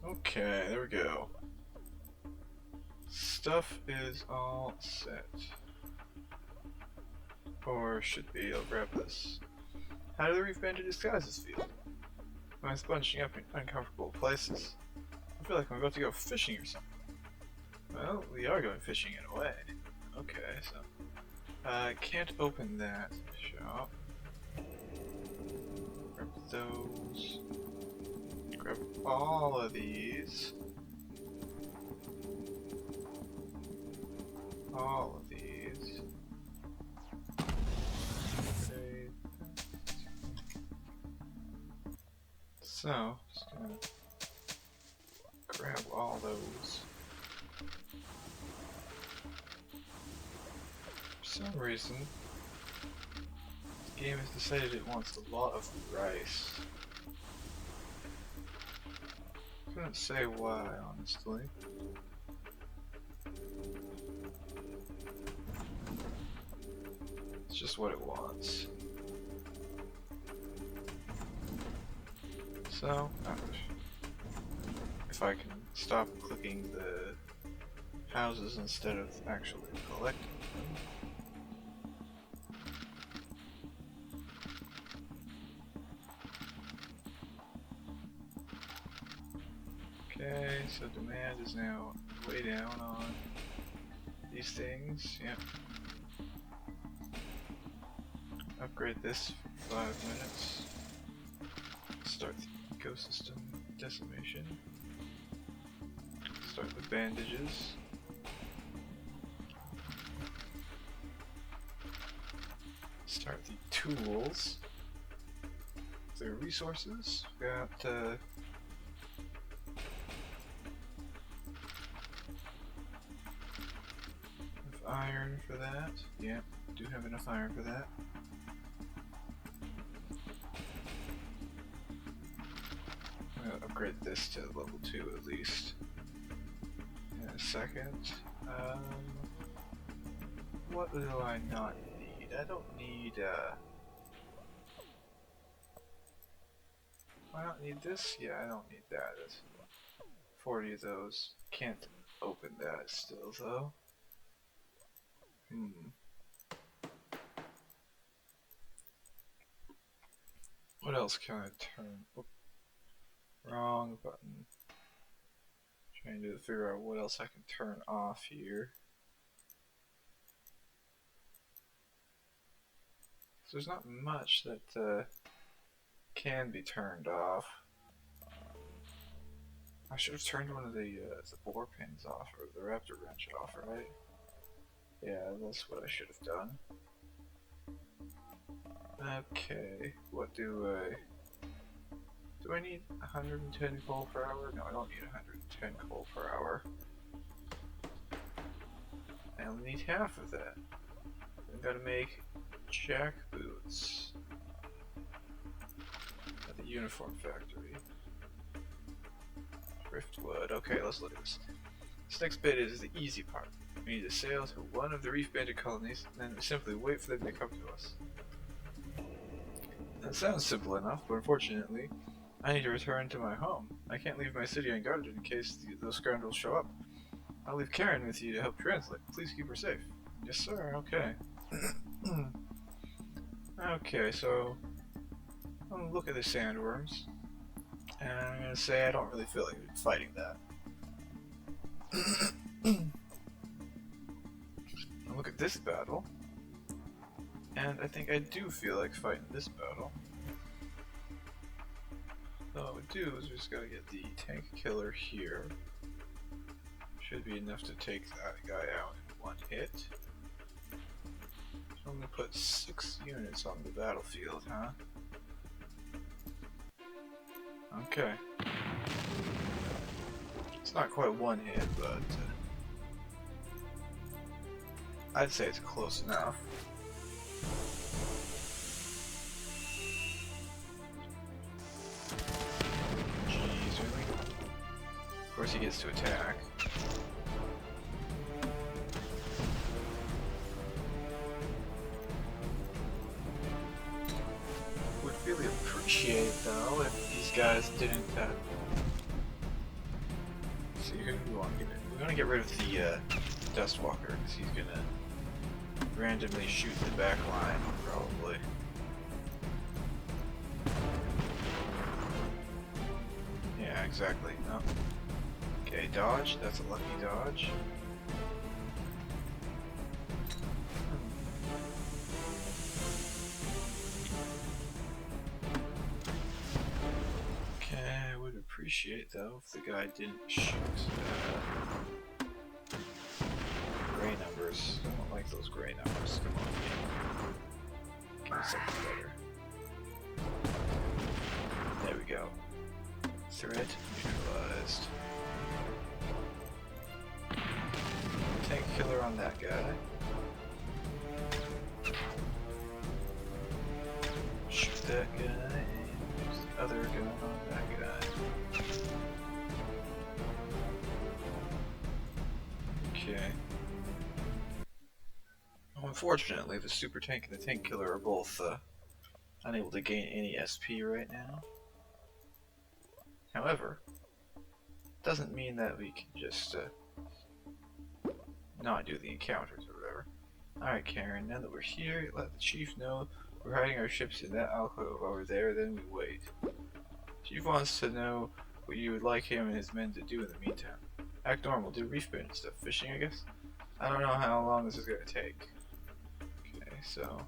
Okay, there we go. Stuff is all set. Or should be. I'll grab this. How do the reef bandit disguises feel? Am I sponging up in uncomfortable places? I feel like I'm about to go fishing or something. Well, we are going fishing in a way. Okay, so I can't open that shop. Grab those. Grab all of these. All of these. Okay. So, just gonna grab all those. For some reason, the game has decided it wants a lot of rice. Couldn't say why, honestly. It's just what it wants. So, if I can stop clicking the houses instead of actually collecting them. Okay, so demand is now way down on these things. Yep. Upgrade this for 5 minutes. Start the ecosystem decimation. Start the bandages. Start the tools. The resources. Got enough iron for that. Yep, do have enough iron for that. I'm gonna upgrade this to level 2 at least. In a second. What do I not need? I don't need, I don't need this? Yeah, I don't need that. That's 40 of those. Can't open that still, though. What else can I turn? Oh, wrong button. Trying to figure out what else I can turn off here. So there's not much that can be turned off. I should have turned one of the bore pins off, or the raptor wrench off, right? Yeah, that's what I should have done. Okay, what do I need 110 coal per hour? No, I don't need 110 coal per hour. I only need half of that. I've got to make jack boots at the uniform factory. Driftwood. Okay, let's look at this. This next bit is the easy part. We need to sail to one of the reef bandit colonies, and then simply wait for them to come to us. That sounds simple enough, but unfortunately, I need to return to my home. I can't leave my city unguarded in case those scoundrels show up. I'll leave Karen with you to help translate. Please keep her safe. Yes, sir. Okay. Okay, so I'm gonna look at the sandworms, and I'm gonna say I don't really feel like fighting that. I'll look at this battle, and I think I do feel like fighting this battle. So what we do is we just gotta get the tank killer here. Should be enough to take that guy out in one hit. So I'm gonna put 6 units on the battlefield, huh? Okay. It's not quite one hit, but I'd say it's close enough. Jeez, really? Of course he gets to attack. Would really appreciate, though, if these guys didn't see who we want to get rid of. We want to get rid of the Dust Walker because he's gonna randomly shoot the back line, probably. Yeah, exactly. No. Okay, dodge. That's a lucky dodge. Appreciate though if the guy didn't shoot gray numbers. I don't like those gray numbers. Come on, game. Give me something better. There we go. Threat neutralized. Tank killer on that guy. Shoot that guy and use the other gun on that guy. Okay. Unfortunately, the super tank and the tank killer are both unable to gain any SP right now. However, doesn't mean that we can just not do the encounters or whatever. Alright, Karen, now that we're here, let the chief know we're hiding our ships in that alcove over there, then we wait. Chief wants to know what you would like him and his men to do in the meantime. Act normal, do reef bandit stuff. Fishing, I guess? I don't know how long this is going to take. Okay, so...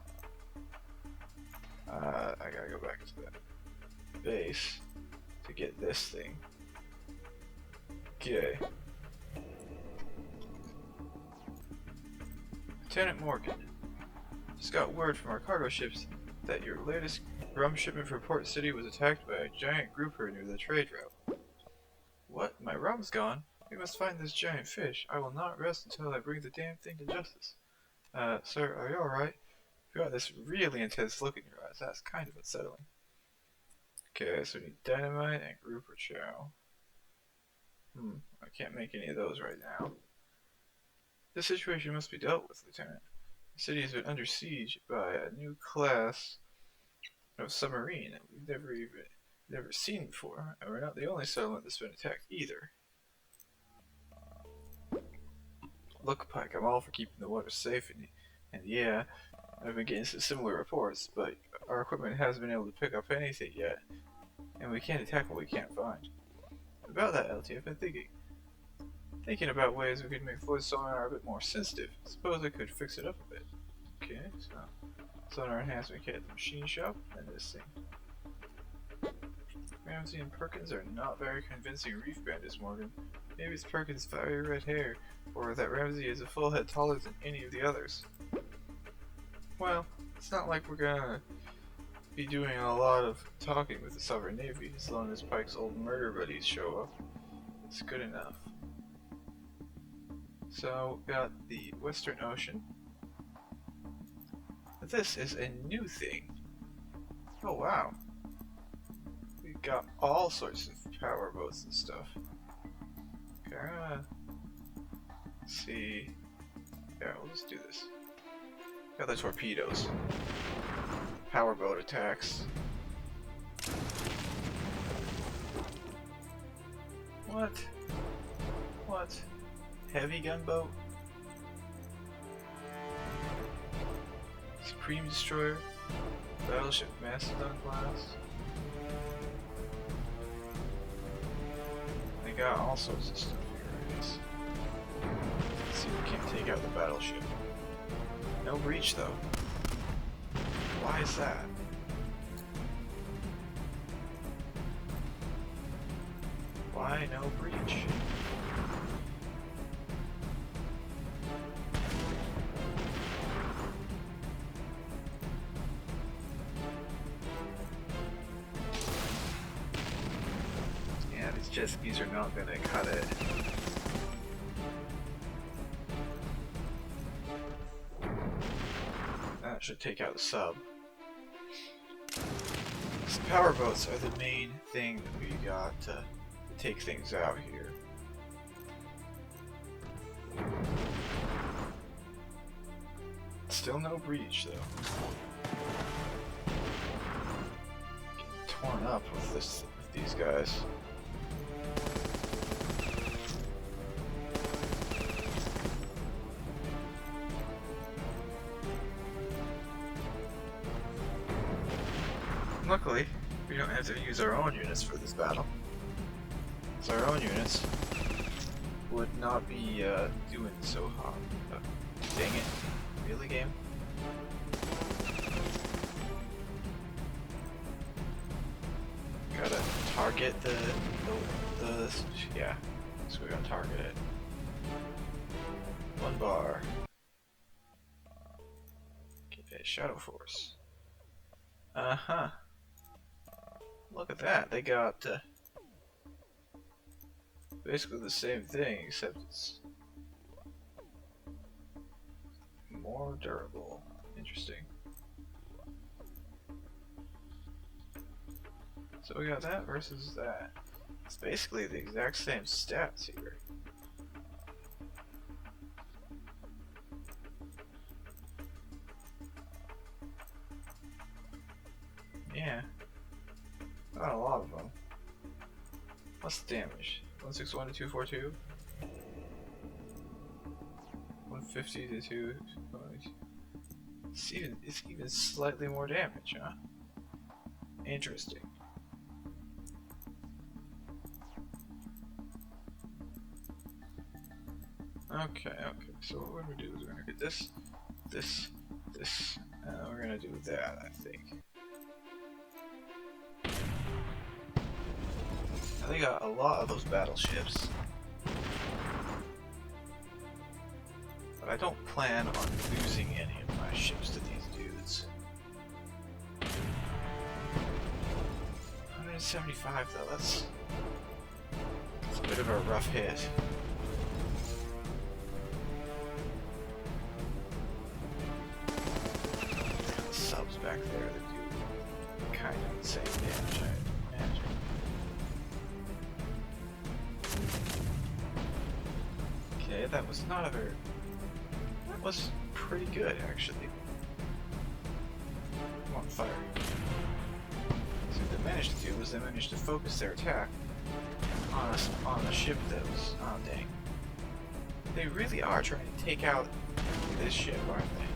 I gotta go back to that base to get this thing. Okay. Lieutenant Morgan, just got word from our cargo ships that your latest rum shipment from Port City was attacked by a giant grouper near the trade route. What? My rum's gone? We must find this giant fish. I will not rest until I bring the damn thing to justice. Sir, are you alright? You got this really intense look in your eyes. That's kind of unsettling. Okay, so we need dynamite and grouper chow. I can't make any of those right now. This situation must be dealt with, Lieutenant. The city has been under siege by a new class of submarine that we've never seen before, and we're not the only settlement that's been attacked either. Look, Pike, I'm all for keeping the water safe, and yeah, I've been getting some similar reports, but our equipment hasn't been able to pick up anything yet, and we can't attack what we can't find. About that, LT, I've been thinking about ways we could make Floyd's sonar a bit more sensitive. Suppose I could fix it up a bit. Okay, so sonar enhancement kit at the machine shop, and this thing. Ramsey and Perkins are not very convincing reef bandits, Morgan. Maybe it's Perkins' fiery red hair, or that Ramsey is a full head taller than any of the others. Well, it's not like we're gonna be doing a lot of talking with the Sovereign Navy, as long as Pike's old murder buddies show up. It's good enough. So, we got the Western Ocean. This is a new thing. Oh wow. We got all sorts of power boats and stuff. Okay, I'm gonna see. Yeah, we'll just do this. Got the torpedoes. Powerboat attacks. What? What? Heavy gunboat? Supreme Destroyer? Battleship Mastodon class? They got all sorts of stuff here, I guess. Let's see if we can't take out the battleship. No breach though. Why is that? Why no breach? Yeah, these jet skis are not gonna cut it. That should take out the sub. These power boats are the main thing that we got to take things out here. Still no breach though. Getting torn up with these guys. Luckily, we don't have to use our own units for this battle. So our own units would not be doing so hot. Dang it. Really, game? Gotta target the yeah. So we're gonna target it. 1 bar. Okay, Shadow Force. Uh-huh. Look at that. They got basically the same thing, except it's more durable. Interesting. So we got that versus that. It's basically the exact same stats here. Yeah. Not a lot of them. What's the damage? 161 to 242? 150 to 2. It's even slightly more damage, huh? Interesting. Okay, so what we're gonna do is we're gonna get this, and we're gonna do that, I think. Now they got a lot of those battleships. But I don't plan on losing any of my ships to these dudes. 175 though, that's a bit of a rough hit. The subs back there that do kind of insane damage, I imagine. Okay, that was not a very... That was pretty good, actually. I'm on fire. So what they managed to do was they managed to focus their attack on a ship that was... Oh, dang. They really are trying to take out this ship, aren't they?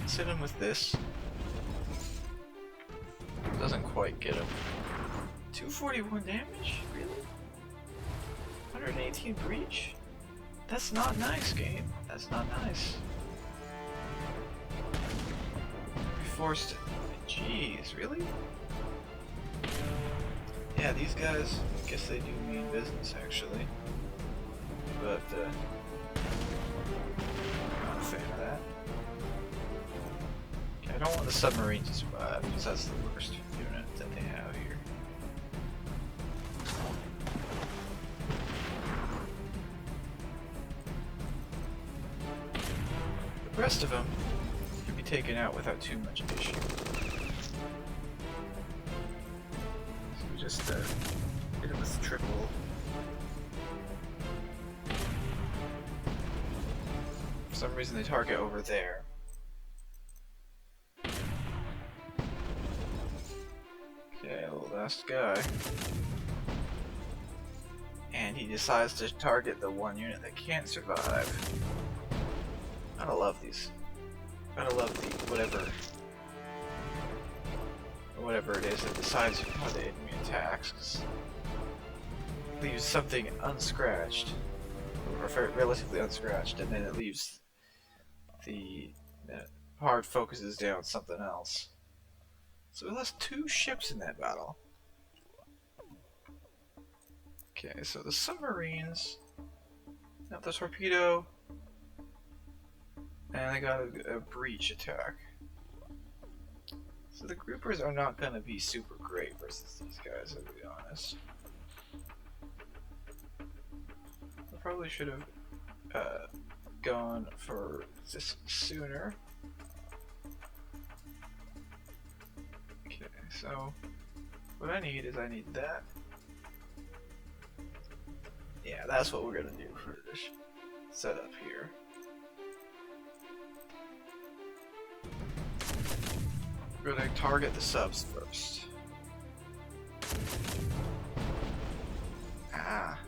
Let's hit him with this. Doesn't quite get him. 241 damage? Really? 118 breach? That's not nice, game. That's not nice. We forced it. Jeez, really? Yeah, these guys, I guess they do mean business, actually. But, not a fan of that. Okay, I don't want the submarine to survive, because that's the worst unit that they have here. The rest of them can be taken out without too much issue. So we just hit it with the triple. For some reason they target over there. Okay, the last guy. And he decides to target the one unit that can't survive. Gotta love these. Gotta love the whatever it is that decides how the enemy attacks. 'Cause it leaves something unscratched, or relatively unscratched, and then it leaves the hard focuses down something else. So we lost 2 ships in that battle. Okay, so the submarines got the torpedo, and they got a breach attack. So the groupers are not going to be super great versus these guys, to be honest. I probably should have gone for this sooner. Okay, so what I need is I need that. Yeah, that's what we're gonna do for this setup here. We're gonna target the subs first. Ah.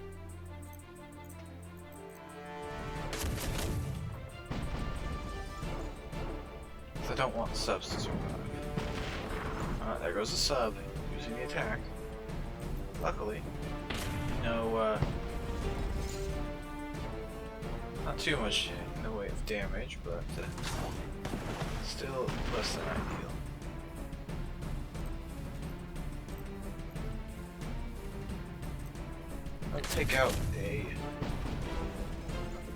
don't want subs to survive. There goes the sub, using the attack. Luckily, no, not too much in the way of damage, but still less than ideal. I'll take out the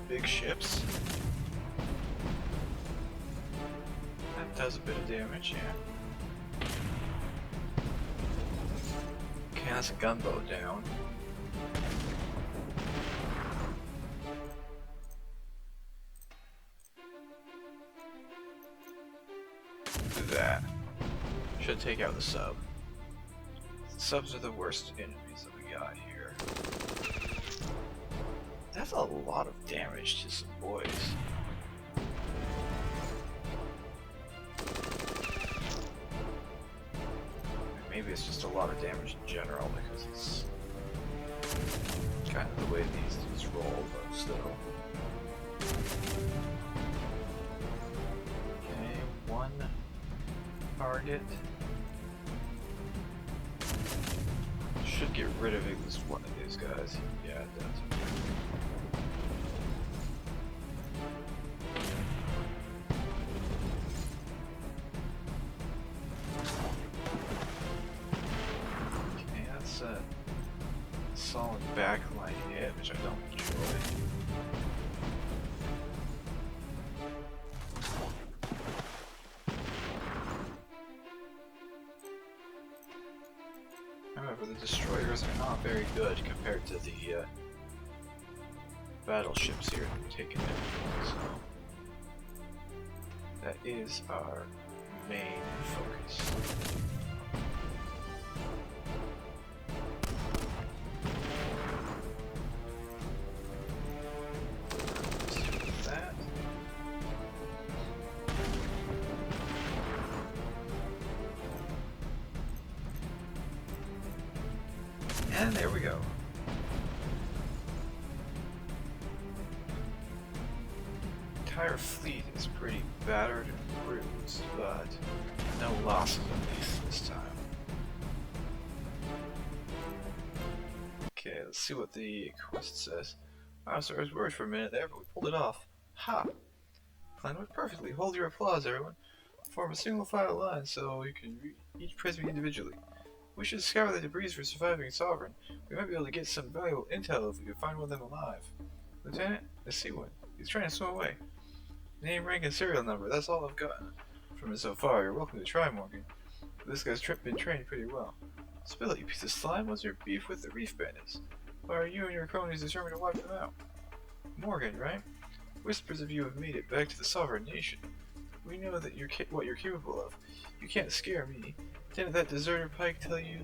big ships. That does a bit of damage, yeah. Okay, that's a gunboat down. Do that. Should take out the sub. The subs are the worst enemies that we got here. That's a lot of damage to some boys. Maybe it's just a lot of damage in general because it's kind of the way these dudes roll, but still. Okay, one target. Should get rid of at least one of these guys. Yeah, it does. Solid backline hit, which I don't enjoy. However, the destroyers are not very good compared to the battleships here that we're taking in. So that is our main focus. And there we go. The entire fleet is pretty battered and bruised, but no losses at least this time. Okay, let's see what the quest says. Wow, so I was worried for a minute there, but we pulled it off. Ha! Plan worked perfectly. Hold your applause, everyone. Form a single file line so you can each prisoner individually. We should scour the debris for surviving Sovereign. We might be able to get some valuable intel if we can find one of them alive. Lieutenant, I see one. He's trying to swim away. Name, rank, and serial number. That's all I've gotten from it so far. You're welcome to try, Morgan. This guy's been trained pretty well. Spill it, you piece of slime. What's your beef with the reef bandits? Why are you and your cronies determined to wipe them out? Morgan, right? Whispers of you have made it back to the Sovereign Nation. We know that you're what you're capable of. You can't scare me. Didn't that deserter Pike tell you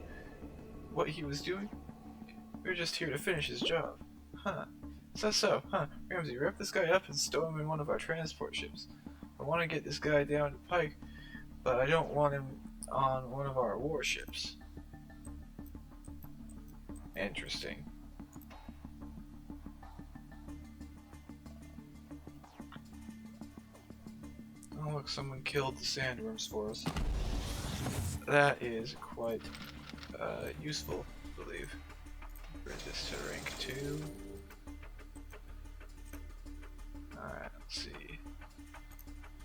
what he was doing? We're just here to finish his job. Huh. Is that so? Huh. Ramsey, wrap this guy up and stow him in one of our transport ships. I want to get this guy down to Pike, but I don't want him on one of our warships. Interesting. Oh look, someone killed the sandworms for us. That is quite useful, I believe. Bring this to rank 2. Alright, let's see.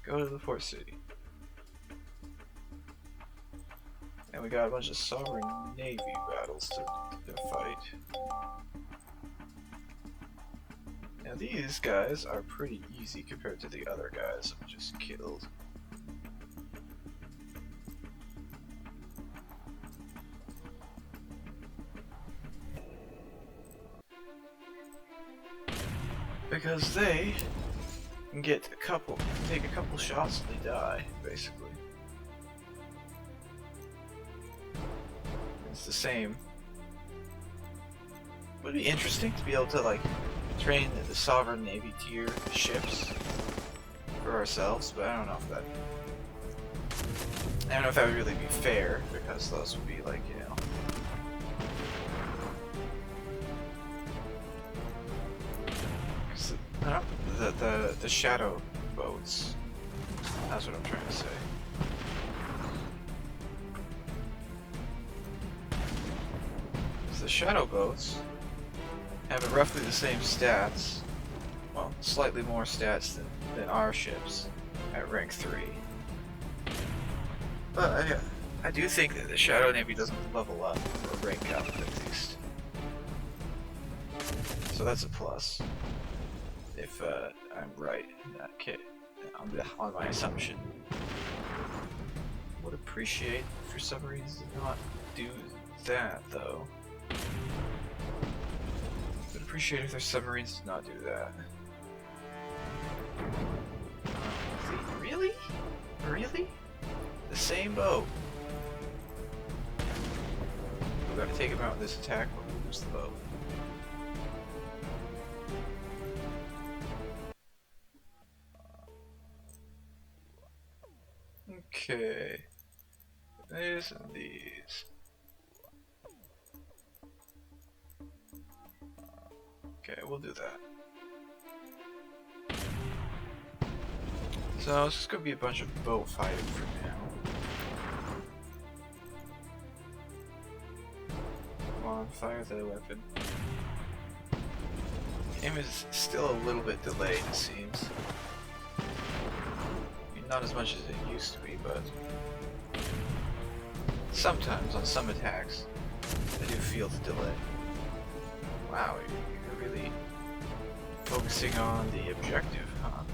Go to the port city. And we got a bunch of Sovereign Navy battles to fight. Now these guys are pretty easy compared to the other guys I just killed. Because they can get take a couple shots and they die, basically. It's the same. Would be interesting to be able to like train the Sovereign Navy tier ships for ourselves, but I don't know if that would really be fair, because those would be like, you know, the shadow boats. That's what I'm trying to say. shadow boats have roughly the same stats, well, slightly more stats than our ships at rank 3. But I do think that the Shadow Navy doesn't level up or rank up at least. So that's a plus. If I'm right in that case, on my assumption. Would appreciate for submarines to not do that though. Would appreciate if their submarines did not do that. Really? Really? The same boat? We gotta take him out in this attack or we lose the boat. Okay. These and these. Okay, we'll do that. So it's just gonna be a bunch of boat fighting for now. Come on, fire the weapon. Game is still a little bit delayed, it seems. I mean, not as much as it used to be, but sometimes on some attacks, I do feel the delay. Wow, you're really focusing on the objective, huh?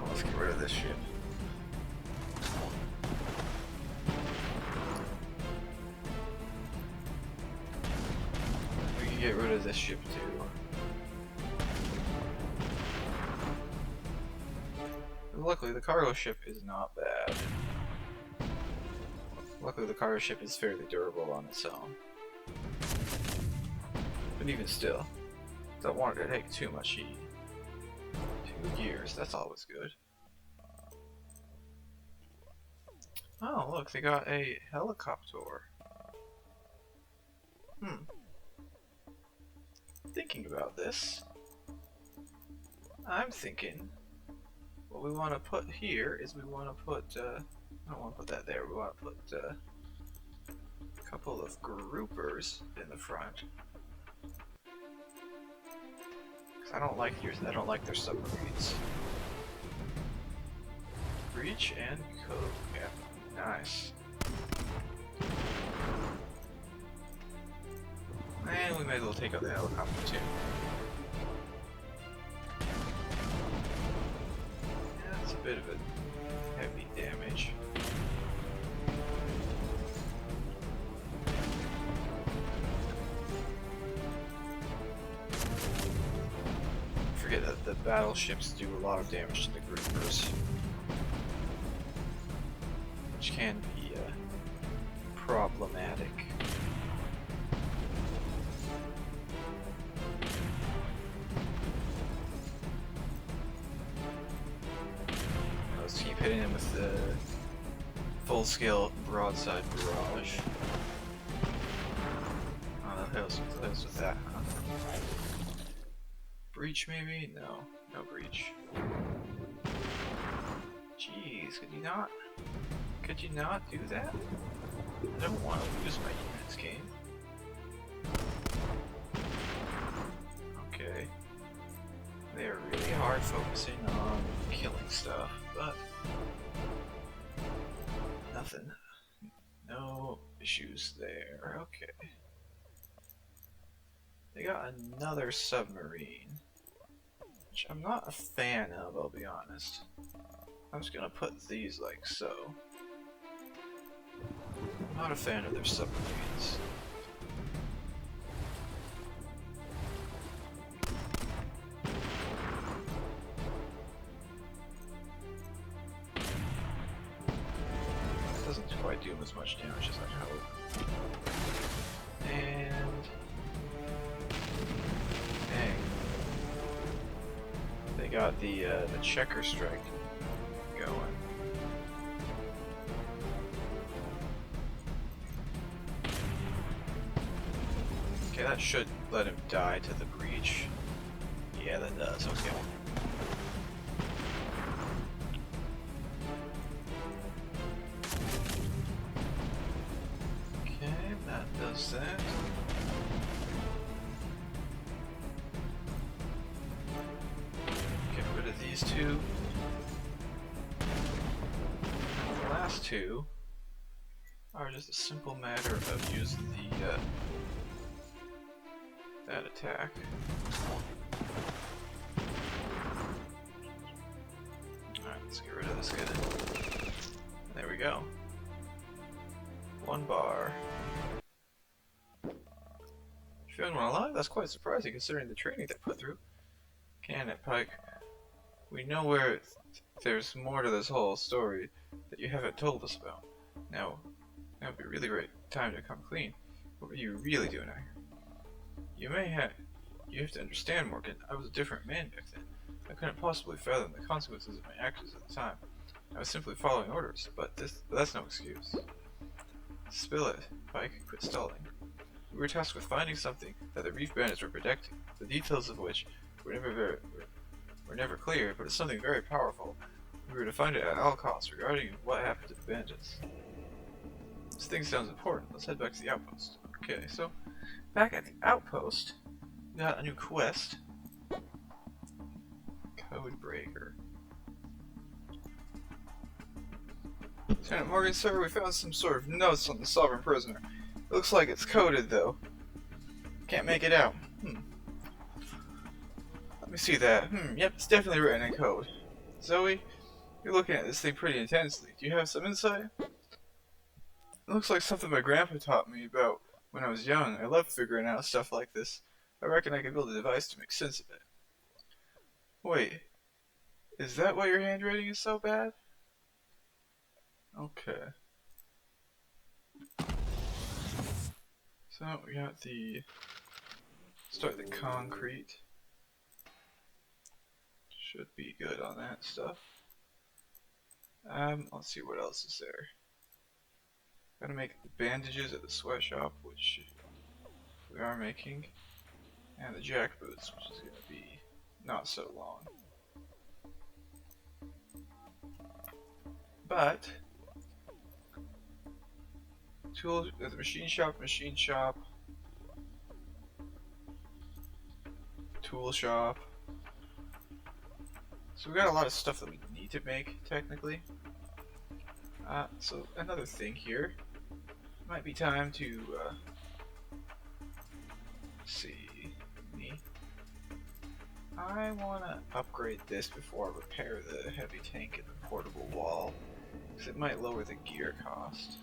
Let's get rid of this ship. We can get rid of this ship too. Luckily, the cargo ship is not bad. Luckily, the cargo ship is fairly durable on its own. But even still, don't want it to take too much heat. 2 gears, that's always good. Oh, look, they got a helicopter. Thinking about this, I'm thinking what we want to put here is we want to put, I don't want to put that there, we want to put a couple of groupers in the front. Cause I don't like their submarines. Breach and code, yeah, nice. And we may as well take out the helicopter too. Yeah, that's a bit of a heavy damage. Forget that the battleships do a lot of damage to the groupers, which can be problematic. Let's keep hitting him with the full-scale broadside barrage. Oh, the hell's with that, huh? Breach maybe? No, no breach. Jeez, could you not do that? I don't want to lose my units, game. Okay. They're really hard focusing on killing stuff, but nothing. No issues there. Okay. They got another submarine, which I'm not a fan of, I'll be honest. I'm just gonna put these like so. I'm not a fan of their submarines. It doesn't quite do as much damage as I hope. And dang, they got the checker strike going. Okay, that should let him die to the breach Yeah, that does. Okay. Okay, that does that. Get rid of these two. The last two are just a simple matter of using the that attack. Alright, let's get rid of this guy. There we go. 1 bar. Feeling one alive? That's quite surprising considering the training they put through. Can it, Pike? We know where there's more to this whole story that you haven't told us about. Now would be a really great time to come clean. What were you really doing out here? You have to understand, Morgan. I was a different man back then. I couldn't possibly fathom the consequences of my actions at the time. I was simply following orders, but that's no excuse. Spill it, Pike. Quit stalling. We were tasked with finding something that the reef bandits were protecting, the details of which were never clear, but it's something very powerful. We were to find it at all costs regarding what happened to the bandits. This thing sounds important. Let's head back to the outpost. Okay, so back at the outpost, we got a new quest. Code Breaker. Lieutenant Morgan, sir, we found some sort of notes on the sovereign prisoner. It looks like it's coded, though. Can't make it out. Let me see that. Yep, it's definitely written in code. Zoe, you're looking at this thing pretty intensely. Do you have some insight? It looks like something my grandpa taught me about when I was young. I love figuring out stuff like this. I reckon I can build a device to make sense of it. Wait, is that why your handwriting is so bad? Okay. So we got start the concrete. Should be good on that stuff. Let's see what else is there. Gotta make the bandages at the sweatshop, which we are making, and the jack boots, which is gonna be not so long. But tool at the machine shop, tool shop. So we got a lot of stuff that we need to make technically. So another thing here. Might be time to see me. I wanna upgrade this before I repair the heavy tank and the portable wall, because it might lower the gear cost.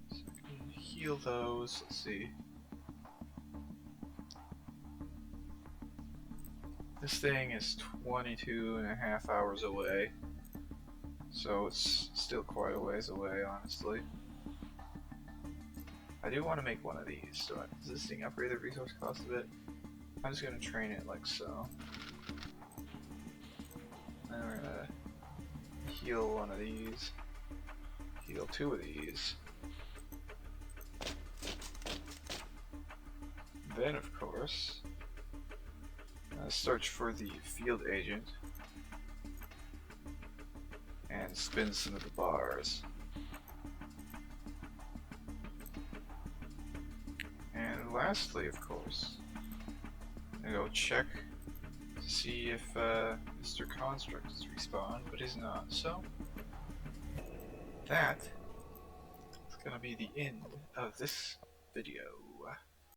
So I can heal those. Let's see. This thing is 22.5 hours away. So it's still quite a ways away, honestly. I do want to make one of these, so does this thing upgrade the resource cost of it? I'm just going to train it like so. And we're going to heal one of these, heal 2 of these. Then, of course, search for the field agent. And spin some of the bars. And lastly, of course, I'm gonna go check to see if Mr. Construct is respawned, but he's not. So that is gonna be the end of this video.